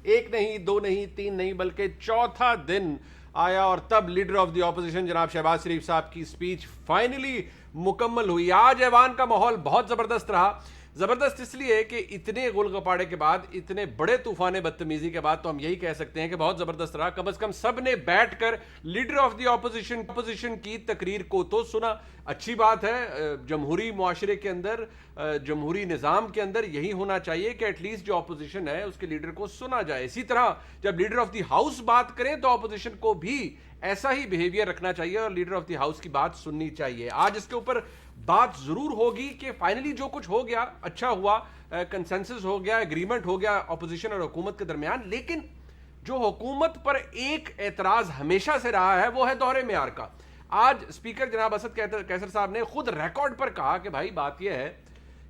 ایک نہیں، دو نہیں، تین نہیں، بلکہ چوتھا دن آیا اور تب لیڈر آف دی اپوزیشن جناب شہباز شریف صاحب کی سپیچ فائنلی مکمل ہوئی. آج ایوان کا ماحول بہت زبردست رہا. زبردست اس لیے کہ اتنے گل گپاڑے کے بعد، اتنے بڑے طوفان بدتمیزی کے بعد تو ہم یہی کہہ سکتے ہیں کہ بہت زبردست رہا. کم از کم سب نے بیٹھ کر لیڈر آف دی اپوزیشن کی تقریر کو تو سنا. اچھی بات ہے، جمہوری معاشرے کے اندر، جمہوری نظام کے اندر یہی ہونا چاہیے کہ ایٹ لیسٹ جو اپوزیشن ہے اس کے لیڈر کو سنا جائے. اسی طرح جب لیڈر آف دی ہاؤس بات کریں تو اپوزیشن کو بھی ایسا ہی بیہیویئر رکھنا چاہیے اور لیڈر آف دی ہاؤس کی بات سننی چاہیے. آج اس کے اوپر بات ضرور ہوگی کہ فائنلی جو کچھ ہو گیا اچھا ہوا، کنسنسس ہو گیا، ایگریمنٹ ہو گیا اپوزیشن اور حکومت کے درمیان. لیکن جو حکومت پر ایک اعتراض ہمیشہ سے رہا ہے وہ ہے دوہرے معیار کا. آج اسپیکر جناب اسد قیصر صاحب نے خود ریکارڈ پر کہا کہ بھائی بات یہ ہے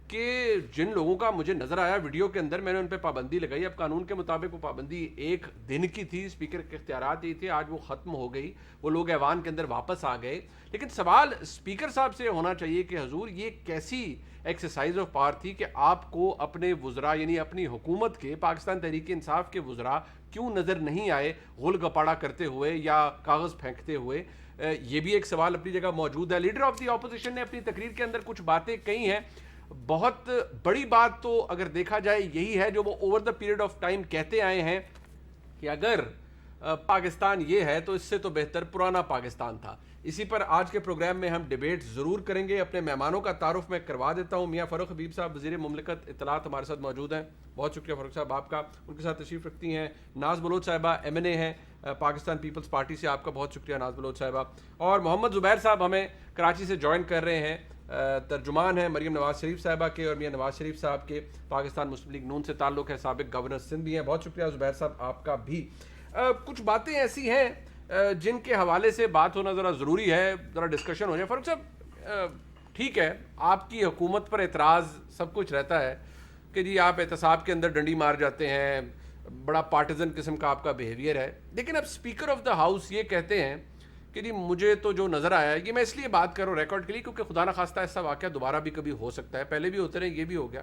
کہ جن لوگوں کا مجھے نظر آیا ویڈیو کے اندر، میں نے ان پہ پابندی لگائی. اب قانون کے مطابق وہ پابندی ایک دن کی تھی، اسپیکر کے اختیارات یہ تھے، آج وہ ختم ہو گئی، وہ لوگ ایوان کے اندر واپس آ گئے. لیکن سوال اسپیکر صاحب سے ہونا چاہیے کہ حضور یہ کیسی ایکسرسائز آف پاور تھی کہ آپ کو اپنے وزراء یعنی اپنی حکومت کے، پاکستان تحریک انصاف کے وزراء کیوں نظر نہیں آئے غل گپاڑا کرتے ہوئے یا کاغذ پھینکتے ہوئے؟ یہ بھی ایک سوال اپنی جگہ موجود ہے. لیڈر آف دی اپوزیشن نے اپنی تقریر کے اندر کچھ باتیں کہی ہیں. بہت بڑی بات تو اگر دیکھا جائے یہی ہے جو وہ over the period of time کہتے آئے ہیں کہ اگر پاکستان یہ ہے تو اس سے تو بہتر پرانا پاکستان تھا. اسی پر آج کے پروگرام میں ہم ڈیبیٹ ضرور کریں گے. اپنے مہمانوں کا تعارف میں کروا دیتا ہوں. میاں فاروق حبیب صاحب وزیر مملکت اطلاعات ہمارے ساتھ موجود ہیں. بہت شکریہ فاروق صاحب آپ کا. ان کے ساتھ تشریف رکھتی ہیں ناز بلوچ صاحبہ، ایم این اے ہیں پاکستان پیپلز پارٹی سے. آپ کا بہت شکریہ ناز بلوچ صاحبہ. اور محمد زبیر صاحب ہمیں کراچی سے جوائن کر رہے ہیں، ترجمان ہیں مریم نواز شریف صاحبہ کے اور میاں نواز شریف صاحب کے. پاکستان مسلم لیگ نون سے تعلق ہے، سابق گورنر سندھ بھی ہیں. بہت شکریہ زبیر صاحب آپ کا بھی. کچھ باتیں ایسی ہیں جن کے حوالے سے بات ہونا ذرا ضروری ہے، ذرا ڈسکشن ہو جائے. فاروق صاحب ٹھیک ہے، آپ کی حکومت پر اعتراض سب کچھ رہتا ہے کہ جی آپ احتساب کے اندر ڈنڈی مار جاتے ہیں، بڑا پارٹیزن قسم کا آپ کا بیہیویئر ہے. لیکن اب اسپیکر آف دا ہاؤس یہ کہتے ہیں کہ جی مجھے تو جو نظر آیا ہے، یہ میں اس لیے بات کر رہا ہوں ریکارڈ کے لیے کیونکہ خدا نخواستہ ایسا واقعہ دوبارہ بھی کبھی ہو سکتا ہے، پہلے بھی ہوتے رہے، یہ بھی ہو گیا.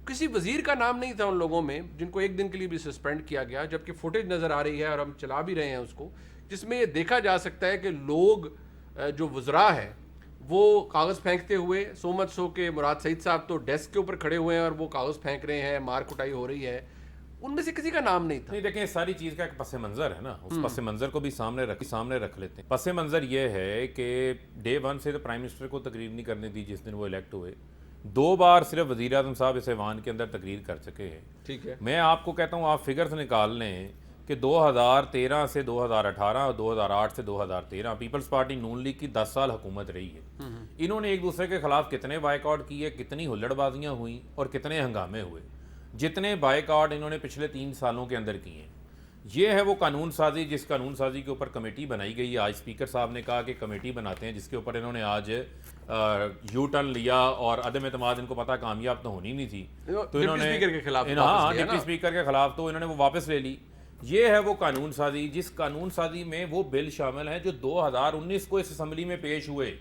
کسی وزیر کا نام نہیں تھا ان لوگوں میں جن کو ایک دن کے لیے بھی سسپینڈ کیا گیا، جبکہ فوٹیج نظر آ رہی ہے اور ہم چلا بھی رہے ہیں اس کو، جس میں یہ دیکھا جا سکتا ہے کہ لوگ جو وزراء ہیں وہ کاغذ پھینکتے ہوئے، سو مچ سو کہ مراد سعید صاحب تو ڈیسک کے اوپر کھڑے ہوئے ہیں اور وہ کاغذ پھینک رہے ہیں، مار کٹائی ہو رہی ہے. ان میں سے کسی کا نام نہیں تھا. نہیں دیکھیں، ساری چیز کا ایک پس منظر ہے نا، اس پس منظر کو بھی سامنے رکھ لیتے ہیں. پس منظر یہ ہے کہ ڈے ون سے تو پرائم منسٹر کو تقریر نہیں کرنے دی جس دن وہ الیکٹ ہوئے. 2 بار صرف وزیر اعظم صاحب اس ایوان کے اندر تقریر کر سکے ہیں. ٹھیک ہے، میں آپ کو کہتا ہوں آپ فگرز نکال لیں کہ 2013 سے 2018 اور 2008 سے 2013 پیپلز پارٹی نون لیگ کی 10 سال حکومت رہی ہے. انہوں نے ایک دوسرے کے خلاف کتنے بائیکاٹ کیے، کتنی ہلڑ بازیاں ہوئیں اور کتنے ہنگامے ہوئے. جتنے بائیکاٹ انہوں نے پچھلے 3 سالوں کے اندر کیے ہیں. یہ ہے وہ قانون سازی جس قانون سازی کے اوپر کمیٹی بنائی گئی ہے. آج اسپیکر صاحب نے کہا کہ کمیٹی بناتے ہیں، جس کے اوپر انہوں نے آج یو ٹرن لیا اور عدم اعتماد ان کو پتہ کامیاب تو ہونی نہیں تھی تو انہوں نے ڈپٹی اسپیکر کے خلاف تو انہوں نے وہ واپس لے لی. یہ ہے وہ قانون سازی جس قانون سازی میں وہ بل شامل ہیں جو 2019 کو اس اسمبلی میں پیش ہوئے،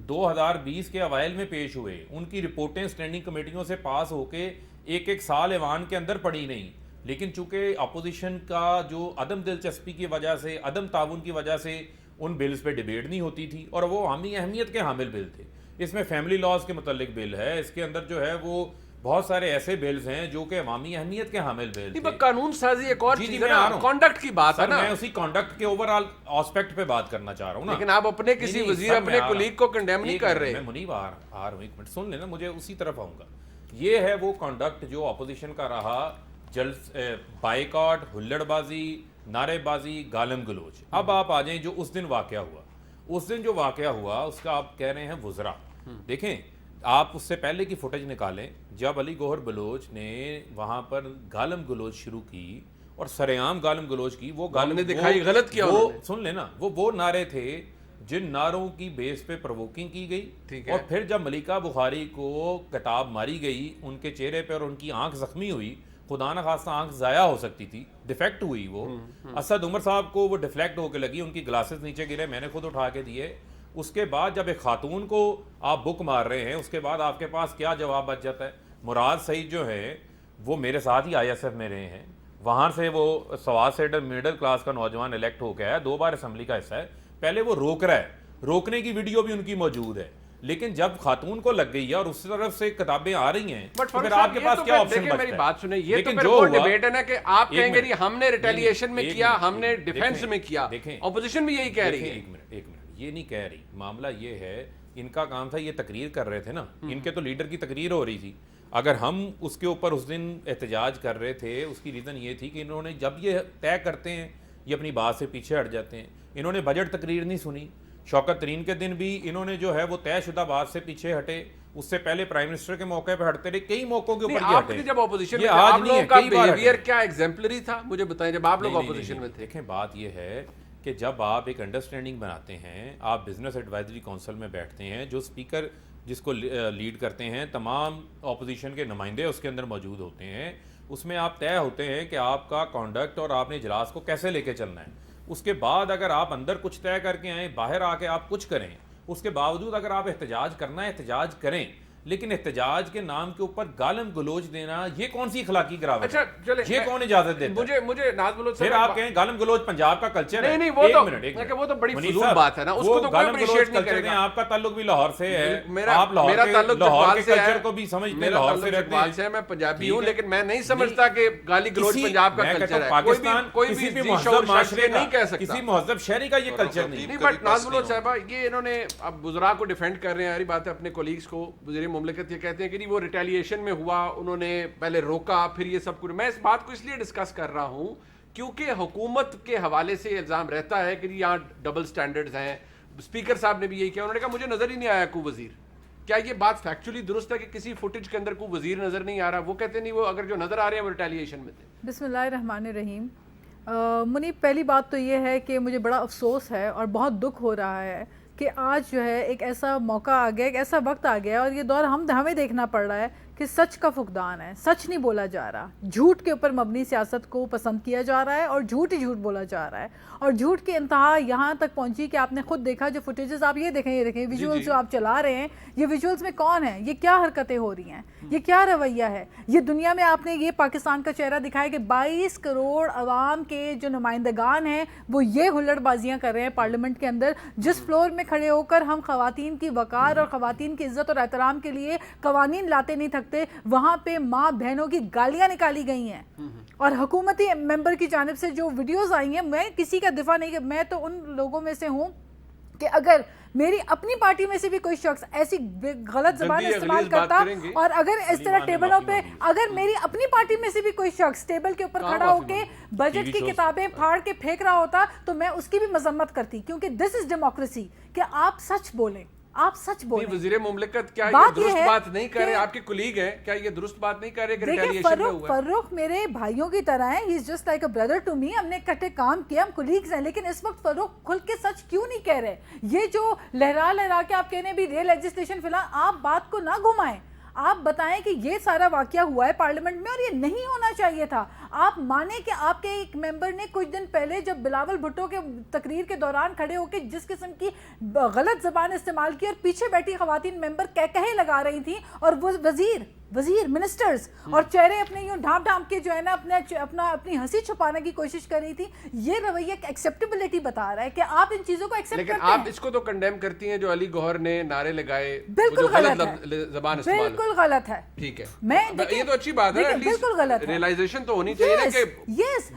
2020 کے اوائل میں پیش ہوئے. ان کی رپورٹیں سٹینڈنگ کمیٹیوں سے پاس ہو کے ایک سال ایوان کے اندر پڑی نہیں. لیکن چونکہ اپوزیشن کا جو عدم دلچسپی کی وجہ سے، عدم تعاون کی وجہ سے ان بلز پہ ڈیبیٹ نہیں ہوتی تھی اور وہ عوامی اہمیت کے حامل بل تھے. اس میں فیملی لاز کے متعلق بل ہے، اس کے اندر جو ہے وہ بہت سارے ایسے بلز ہیں جو کہ عوامی اہمیت کے حامل بل تھے. قانون سازی ایک اور چیز ہے نا، کانڈکٹ کی بات ہے نا. میں اسی کانڈکٹ کے اوور آل آسپیکٹ پہ بات کرنا چاہ رہا ہوں نا. لیکن آپ اپنے کسی وزیر اپنے کولیگ کو کنڈیم نہیں کر رہے. میں منیب آ رہا ہوں، ایک منٹ سن لینا، مجھے اسی طرف آؤں گا. یہ ہے وہ کانڈکٹ جو اپوزیشن کا رہا، بائیکاٹ، ہلڑ بازی، نعرے بازی، گالم گلوچ. اب آپ آ جائیں جو اس دن واقعہ ہوا. اس دن جو واقعہ ہوا اس کا آپ کہہ رہے ہیں وزراء. دیکھیں آپ اس سے پہلے کی فوٹیج نکالیں جب علی گوہر بلوچ نے وہاں پر گالم گلوچ شروع کی اور سرعام گالم گلوچ کی. وہ گالم نے دکھائی غلط کیا، وہ سن لینا، وہ نعرے تھے جن نعروں کی بیس پہ پرووکنگ کی گئی. اور پھر جب ملیکہ بخاری کو کتاب ماری گئی ان کے چہرے پہ اور ان کی آنکھ زخمی ہوئی، خدا نہ خواستہ آنکھ ضائع ہو سکتی تھی، ڈیفیکٹ ہوئی. وہ اسد عمر صاحب کو وہ ڈیفلیکٹ ہو کے لگی، ان کی گلاسز نیچے گرے، میں نے خود اٹھا کے دیے. اس کے بعد جب ایک خاتون کو آپ بک مار رہے ہیں اس کے بعد آپ کے پاس کیا جواب بچ جاتا ہے؟ مراد سعید جو ہے وہ میرے ساتھ ہی ISF میں رہے ہیں، وہاں سے وہ سوا سے مڈل کلاس کا نوجوان الیکٹ ہو گیا ہے, 2 بار اسمبلی کا حصہ ہے, پہلے وہ روک رہا ہے, روکنے کی ویڈیو بھی ان کی موجود ہے, لیکن جب خاتون کو لگ گئی ہے اور اس طرف سے کتابیں آ رہی ہیں تو پھر آپ کے پاس کیا آپشن بچتا ہے؟ میری بات سنیں, یہ تو پھر وہ ڈیبیٹ ہے نا کہ آپ کہیں گے ہم نے ریٹیلیشن میں کیا, ہم نے ڈیفنس میں کیا, اپوزیشن بھی یہی کہہ رہی ہے. ایک منٹ, یہ نہیں کہہ رہی, معاملہ یہ ہے ان کا کام تھا, یہ تقریر کر رہے تھے نا, ان کے تو لیڈر کی تقریر ہو رہی تھی. اگر ہم اس کے اوپر اس دن احتجاج کر رہے تھے, اس کی ریزن یہ تھی کہ انہوں نے جب یہ طے کرتے ہیں یہ اپنی بات سے پیچھے ہٹ جاتے ہیں. انہوں نے بجٹ تقریر نہیں سنی, شوکت ترین کے دن بھی انہوں نے جو ہے وہ طے شدہ بات سے پیچھے ہٹے, اس سے پہلے پرائم منسٹر کے موقع پہ ہٹتے رہے, کئی موقعوں کے اوپر یہ ہٹے. جب اپوزیشن میں آپ لوگوں کا بیہیویئر کیا ایگزمپلری تھا مجھے بتائیں, جب آپ لوگ اپوزیشن میں تھے؟ دیکھیں بات یہ ہے کہ جب آپ ایک انڈرسٹینڈنگ بناتے ہیں, آپ بزنس ایڈوائزری کونسل میں بیٹھتے ہیں, جو اسپیکر جس کو لیڈ کرتے ہیں تمام اپوزیشن کے نمائندے اس کے اندر موجود ہوتے ہیں, اس میں آپ طے ہوتے ہیں کہ آپ کا کانڈکٹ اور آپ نے اجلاس کو کیسے لے کے چلنا ہے. اس کے بعد اگر آپ اندر کچھ طے کر کے آئیں, باہر آ کے آپ کچھ کریں, اس کے باوجود اگر آپ احتجاج کرنا ہے احتجاج کریں, لیکن احتجاج کے نام کے اوپر گالم گلوچ دینا یہ کون سی اخلاقی گراوٹ ہے؟ یہ کون اجازت دیتا ہے؟ مجھے ناز بلوچ پھر آپ کہیں گالم گلوچ پنجاب کا کلچر ہے. نہیں, وہ تو بڑی فضول بات ہے نا, اس کو تو کوئی اپریشیٹ نہیں کرے گا. آپ کا تعلق بھی لاہور سے ہے, آپ میرا تعلق لاہور کے کلچر کو بھی سمجھتے ہیں, لاہور سے رہتے ہیں. میں پنجابی ہوں, لیکن میں نہیں سمجھتا کہ گالی گلوچ پنجاب کا کلچر ہے. پاکستان کوئی بھی مہذب معاشرے نہیں کہہ سکتا, کسی مہذب شہری کا یہ کلچر نہیں. بٹ ناز بلوچ صاحبہ یہ انہوں نے اب وزراء کو ڈیفینڈ کر رہے ہیں, ہماری بات ہے, اپنے کولیگز کو, وزیر مملکت یہ کہتے ہیں کہ وہ ریٹیلیشن میں ہوا, انہوں نے پہلے روکا پھر یہ سب کچھ. میں اس بات کو اس لیے ڈسکس کر رہا ہوں کیونکہ حکومت کے حوالے سے الزام رہتا ہے کہ یہاں ڈبل سٹینڈرڈز ہیں. اسپیکر صاحب نے بھی یہی کیا, انہوں نے کہا مجھے نظر ہی نہیں آیا کوئی وزیر. کیا یہ بات فیکچولی درست ہے کہ کسی فوٹیج کے اندر کوئی وزیر نظر نہیں آ رہا؟ وہ کہتے نہیں, وہ اگر جو نظر آ رہے ہیں وہ ریٹیلیشن میں تھے. بسم اللہ الرحمن الرحیم. منیب, پہلی بات تو یہ ہے کہ مجھے بڑا افسوس ہے اور بہت دکھ ہو رہا ہے کہ آج جو ہے ایک ایسا موقع آ گیا, ایک ایسا وقت آ گیا, اور یہ دور ہمیں دیکھنا پڑ رہا ہے کہ سچ کا فقدان ہے, سچ نہیں بولا جا رہا, جھوٹ کے اوپر مبنی سیاست کو پسند کیا جا رہا ہے اور جھوٹ ہی جھوٹ بولا جا رہا ہے. اور جھوٹ کی انتہا یہاں تک پہنچی کہ آپ نے خود دیکھا, جو فوٹیجز آپ یہ دیکھیں ویژولز جو آپ چلا رہے ہیں, یہ ویژولز میں کون ہیں, یہ کیا حرکتیں ہو رہی ہیں, یہ کیا رویہ ہے, یہ دنیا میں آپ نے یہ پاکستان کا چہرہ دکھایا کہ 22 کروڑ عوام کے جو نمائندگان ہیں وہ یہ ہلڑ بازیاں کر رہے ہیں پارلیمنٹ کے اندر, جس فلور میں کھڑے ہو کر ہم خواتین کی وقار اور خواتین کی عزت اور احترام کے لیے قوانین لاتے نہیں تھکتے, وہاں پہ ماں بہنوں کی گالیاں نکالی گئی ہیں. اور حکومتی ممبر کی جانب سے جو ویڈیوز آئی ہیں, میں کسی کا دفاع نہیں, میں تو ان لوگوں میں سے ہوں کہ اگر میری اپنی پارٹی میں سے بھی کوئی شخص ایسی غلط زبان استعمال کرتا, اور اگر اس طرح ٹیبلوں پہ, اگر میری اپنی پارٹی میں سے بھی کوئی شخص ٹیبل کے اوپر کھڑا ہو کے بجٹ کی کتابیں پھاڑ کے پھینک رہا ہوتا تو میں اس کی بھی مذمت کرتی, کیونکہ دس از ڈیموکریسی کہ آپ سچ بولیں, آپ سچ بولیں. وزیر مملکت کیا یہ درست بات نہیں کر رہے؟ آپ کے کولیگ ہیں, کیا یہ درست بات نہیں کر رہے کہ ریٹیلیشن میں ہوا ہے؟ فروخ میرے بھائیوں کی طرح ہیں, he is just like a brother to me, ہم نے اکٹھے کام کیا, ہم کولیگز ہیں, لیکن اس وقت فروخ کھل کے سچ کیوں نہیں کہہ رہے؟ یہ جو لہرا کے آپ کہنے بھی ریل لیجسلیشن, فی الحال آپ بات کو نہ گھمائیں, آپ بتائیں کہ یہ سارا واقعہ ہوا ہے پارلیمنٹ میں اور یہ نہیں ہونا چاہیے تھا. آپ مانیں کہ آپ کے ایک ممبر نے کچھ دن پہلے جب بلاول بھٹو کے تقریر کے دوران کھڑے ہو کے جس قسم کی غلط زبان استعمال کی, اور پیچھے بیٹھی خواتین ممبر کہے لگا رہی تھیں, اور وہ وزیر منسٹرز اور چہرے اپنے یوں ڈھانپ کے جو ہے نا اپنی ہنسی چھپانے کی کوشش کر رہی تھی, یہ رویہ ایکسیپٹیبلٹی بتا رہا ہے کہ آپ ان چیزوں کو ایکسیپٹ کرتے ہیں. لیکن آپ اس کو تو کنڈیم کرتی ہیں جو علی گوہر نے نعرے لگائے, بالکل غلط ہے, زبان استعمال, بالکل غلط ہے. ٹھیک ہے, میں یہ تو اچھی بات ہے, بالکل غلط ہے, ریئلائزیشن تو ہونی چاہیے نا کہ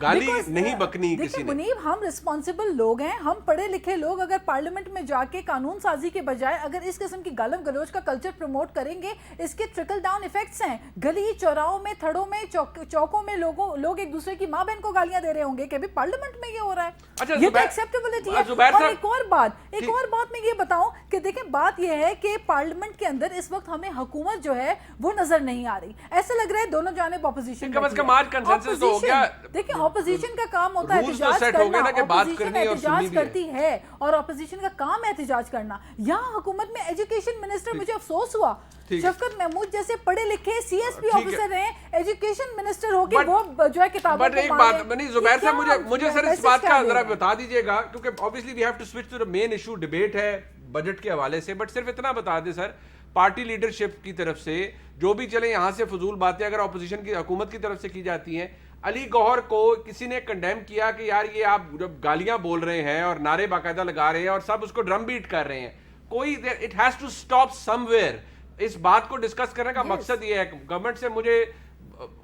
گالی نہیں بکنی کسی نے. منیب, ہم رسپانسبل لوگ ہیں, ہم پڑھے لکھے لوگ, اگر پارلیمنٹ میں جا کے قانون سازی کے بجائے اگر اس قسم کی گالم گلوچ کا کلچر پروموٹ کریں گے, اس کے ٹرکل ڈاؤن ایفیکٹس ہیں. گلی چوراہوں میں, تھڑوں میں, چوکوں میں لوگ ایک دوسرے کی ماں بہن کو گالیاں دے رہے ہوں گے کہ ابھی پارلیمنٹ میں یہ ہو رہا ہے. یہ تو ایکسیپٹیبلٹی ہے. اور ایک اور بات میں یہ بتاؤں کہ دیکھیں, بات یہ ہے کہ پارلیمنٹ کے اندر اس وقت ہمیں حکومت جو ہے وہ نظر نہیں آ رہی. ایسا لگ رہا ہے دونوں جانب اپوزیشن, کم از کم آج کنسنسس تو ہو گیا. دیکھیں, اپوزیشن کا کام ہوتا ہے احتجاج کرنا, اپوزیشن احتجاج کرتی ہے اور اپوزیشن کا کام ہے احتجاج کرنا. یہاں حکومت میں ایجوکیشن منسٹر, مجھے افسوس ہوا, شفقت محمود جیسے پڑھے لکھے سی ایس پی آفیسر ہیں, ایجوکیشن منسٹر ہو کے وہ جو ہے کتابوں کو. بٹ ایک بات نہیں زبیر صاحب, مجھے سر اس بات کا ذرا بتا دیجیے گا, کیونکہ obviously we have to switch to the main issue, debate ہے بجٹ کے حوالے سے, بٹ صرف اتنا بتا دیں سر, پارٹی لیڈرشپ کی طرف سے جو بھی چلے یہاں سے فضول باتیں اگر اپوزیشن کی حکومت کی طرف سے کی جاتی ہیں. علی گوہر کو کسی نے کنڈیم کیا کہ یار یہ آپ جب گالیاں بول رہے ہیں اور نعرے باقاعدہ لگا رہے ہیں اور سب اس کو ڈرم بیٹ کر رہے ہیں, کوئی it has to stop somewhere. اس بات کو ڈسکس کرنے کا مقصد یہ ہے. گورنمنٹ سے مجھے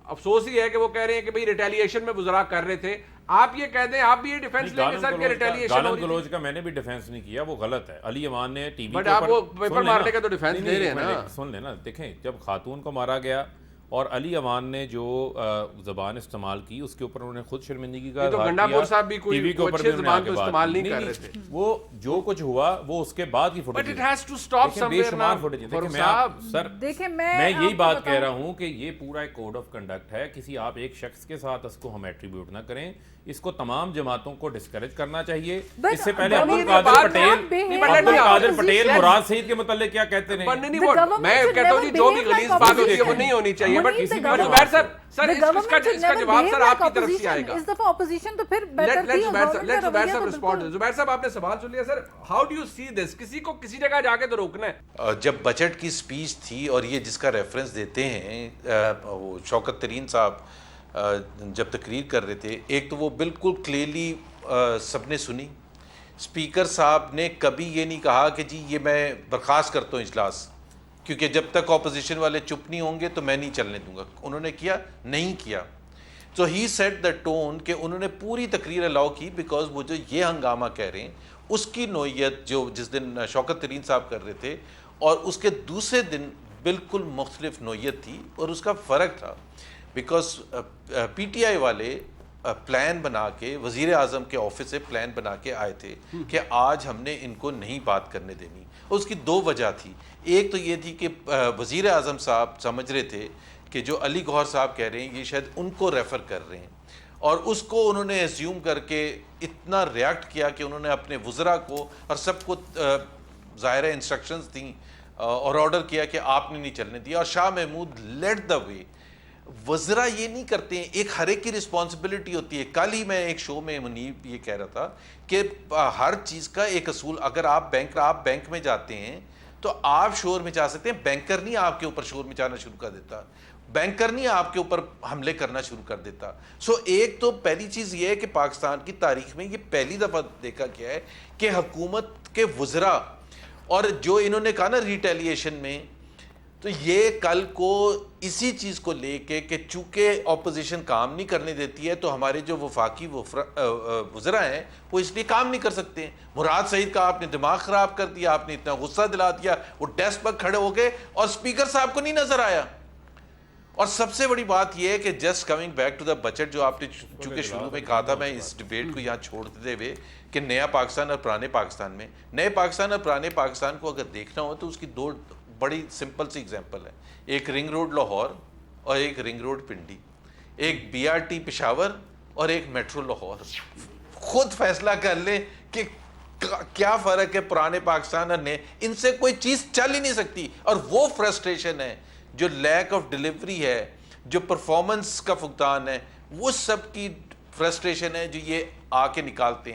افسوس ہی ہے کہ وہ کہہ رہے ہیں کہ بھئی ریٹیلیشن میں وزراء کر رہے تھے. آپ یہ کہہ دیں, آپ بھی یہ ڈیفینس لیں گے سر کہ ریٹیلیشن ہو رہی تھی. گلوچ کا میں نے بھی ڈیفینس نہیں کیا, وہ غلط ہے. علی امان نے ٹی وی بٹ آپ وہ پیپر مارنے کا تو ڈیفینس دے رہے ہیں نا. سن لینا, دیکھیں جب خاتون کو مارا گیا اور علی امان نے جو زبان استعمال کی اس کے اوپر انہوں نے خود شرمندگی کا تو گنڈاپور صاحب بھی کوئی اچھے زبان تو استعمال نہیں کر رہے تھے. وہ جو کچھ ہوا وہ اس کے بعد کی but footage it has to stop somewhere شمار نا. فوٹیج. سر دیکھیں میں یہی بات کہہ رہا ہوں کہ یہ پورا ایک کوڈ آف کنڈکٹ ہے. کسی آپ ایک شخص کے ساتھ اس کو ہم ایٹریبیوٹ نہ کریں. اس کو تمام جماعتوں کو ڈسکریج کرنا چاہیے. اس سے پہلے عبد القادر پٹیل مراد سعید کے متعلق کیا کہتے ہیں؟ میں کہتا ہوں جو بھی غلیظ بات ہوتی ہے وہ نہیں ہونی چاہیے. بٹ زبیر صاحب سر اس کا جواب سر آپ کی طرف سے آئے گا. اس دفعہ اپوزیشن تو پھر بہتر تھی. زبیر صاحب رسپونڈ. زبیر صاحب آپ نے سوال سن لیا سر. ہاؤ ڈو یو سی دس؟ کسی کو کسی جگہ جا کے تو روکنا ہے. جب بجٹ کی سپیچ تھی اور یہ جس کا ریفرنس دیتے ہیں وہ شوکت ترین صاحب جب تقریر کر رہے تھے, ایک تو وہ بالکل کلیئرلی سب نے سنی. اسپیکر صاحب نے کبھی یہ نہیں کہا کہ جی یہ میں برخاست کرتا ہوں اجلاس, کیونکہ جب تک اپوزیشن والے چپ نہیں ہوں گے تو میں نہیں چلنے دوں گا. انہوں نے کیا نہیں کیا. تو ہی سیٹ دا ٹون کہ انہوں نے پوری تقریر الاؤ کی, بیکاز وہ جو یہ ہنگامہ کہہ رہے ہیں اس کی نوعیت جو جس دن شوکت ترین صاحب کر رہے تھے اور اس کے دوسرے دن بالکل مختلف نوعیت تھی اور اس کا فرق تھا. بیکاز پی ٹی آئی والے پلان بنا کے وزیر اعظم کے آفس سے پلان بنا کے آئے تھے کہ آج ہم نے ان کو نہیں بات کرنے دینی. اس کی دو وجہ تھی. ایک تو یہ تھی کہ وزیر اعظم صاحب سمجھ رہے تھے کہ جو علی گوہر صاحب کہہ رہے ہیں یہ شاید ان کو ریفر کر رہے ہیں, اور اس کو انہوں نے ایزیوم کر کے اتنا ریاکٹ کیا کہ انہوں نے اپنے وزراء کو اور سب کو ظاہر انسٹرکشنز تھیں اور آرڈر کیا کہ آپ نے نہیں چلنے دیا. اور شاہ محمود لیڈ دا وے. وزراء یہ نہیں کرتے ہیں, ایک ہر ایک کی رسپانسبلٹی ہوتی ہے. کل ہی میں ایک شو میں منیب یہ کہہ رہا تھا کہ ہر چیز کا ایک اصول, اگر آپ بینک میں جاتے ہیں تو آپ شور میں جا سکتے ہیں, بینکر نہیں آپ کے اوپر شور میں جانا شروع کر دیتا, بینکر نہیں آپ کے اوپر حملے کرنا شروع کر دیتا. ایک تو پہلی چیز یہ ہے کہ پاکستان کی تاریخ میں یہ پہلی دفعہ دیکھا گیا ہے کہ حکومت کے وزراء اور جو انہوں نے کہا نا ریٹیلیشن میں, تو یہ کل کو اسی چیز کو لے کے کہ چونکہ اپوزیشن کام نہیں کرنے دیتی ہے تو ہمارے جو وفاقی وزراء ہیں وہ اس لیے کام نہیں کر سکتے ہیں. مراد سعید کا آپ نے دماغ خراب کر دیا, آپ نے اتنا غصہ دلا دیا, وہ ڈیسک پر کھڑے ہو گئے اور اسپیکر صاحب کو نہیں نظر آیا. اور سب سے بڑی بات یہ ہے کہ just coming back to the budget, جو آپ نے چونکہ شروع میں کہا تھا, میں اس ڈیبیٹ کو یہاں چھوڑ دیتے ہوئے کہ نیا پاکستان اور پرانے پاکستان میں, نئے پاکستان اور پرانے پاکستان کو اگر دیکھنا ہو تو اس کی دو بڑی سمپل سی اگزامپل ہے. ایک رنگ روڈ لاہور اور ایک رنگ روڈ پنڈی, ایک بی آر ٹی پشاور اور ایک میٹرو لاہور. خود فیصلہ کر لیں کہ کیا فرق ہے پرانے پاکستان اور نئے. ان سے کوئی چیز چل ہی نہیں سکتی. اور وہ فرسٹریشن ہے, جو لیک آف ڈیلیوری ہے, جو پرفارمنس کا فقدان ہے, وہ سب کی فرسٹریشن ہے جو یہ آ کے نکالتے ہیں.